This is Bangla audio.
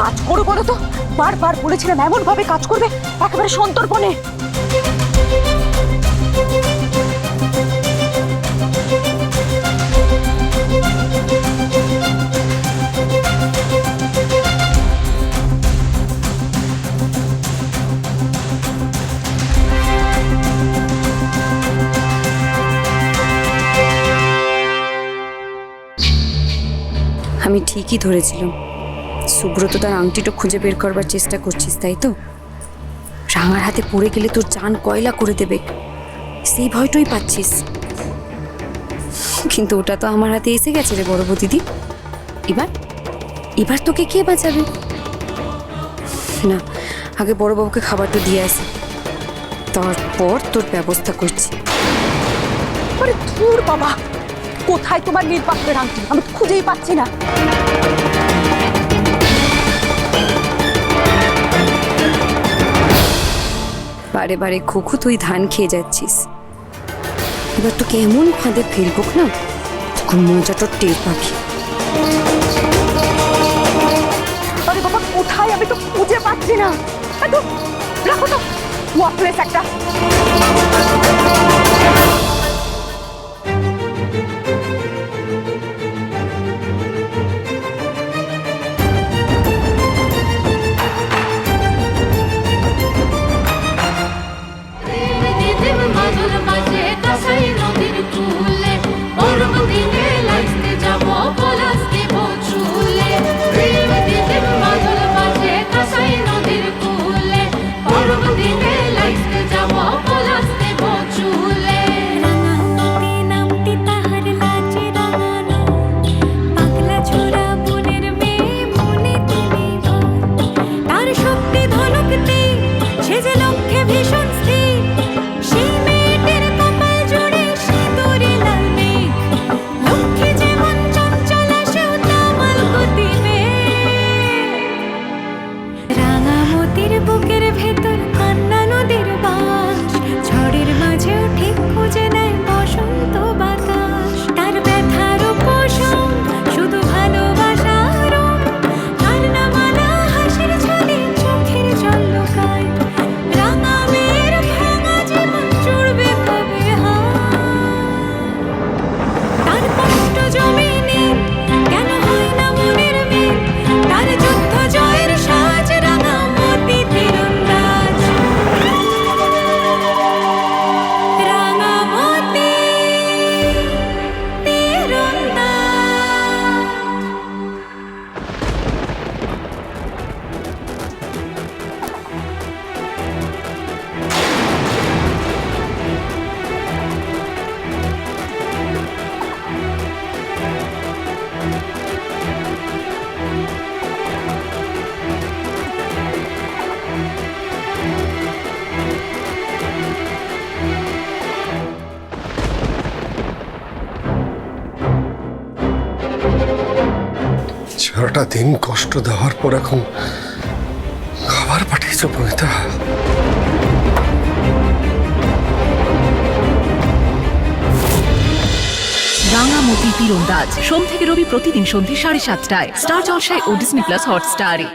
কাজ করো বলো তো? বারবার বলেছিলাম এমন ভাবে কাজ করবে একেবারে সন্তর্পণে। আমি ঠিকই ধরেছিলাম, সুব্রত তার আংটিটা খুঁজে বের করবার চেষ্টা করছিস, তাই তো? রাঙার হাতে পড়ে গেলে তোর জান কয়লা করে দেবে, সেই ভয়টাই পাচ্ছিস। কিন্তু ওটা তো আমার হাতে এসে গেছে রে বড় দিদি। এবার এবার তোকে কে বাঁচাবে? না, আগে বড়বাবুকে খাবারটা দিয়ে আসি, তারপর তোর ব্যবস্থা করছি। আরে ধুর বাবা, কোথায় তোমার নীলপাথরের আংটি? আমি তো খুঁজেই পাচ্ছি না। বারে বারে খোকু তুই ধান খেয়ে যাচ্ছিস, এবার তোকে এমন ফাঁদে ফেলবো না, তখন মজাটা টের পাখি। আরে বাবা কোথায়? আমি তো খুঁজে পাচ্ছি না। তো রাখো তো, ওয়াকলেস একটা। সারাটা দিন কষ্ট দেওয়ার পর এখন খাবার পাঠিয়েছ বনিতা? রাঙামতি তীরন্দাজ সোম থেকে রবি প্রতিদিন সন্ধ্যে 7:30টায় স্টার জলসায় ও ডিজনি প্লাস হটস্টারে।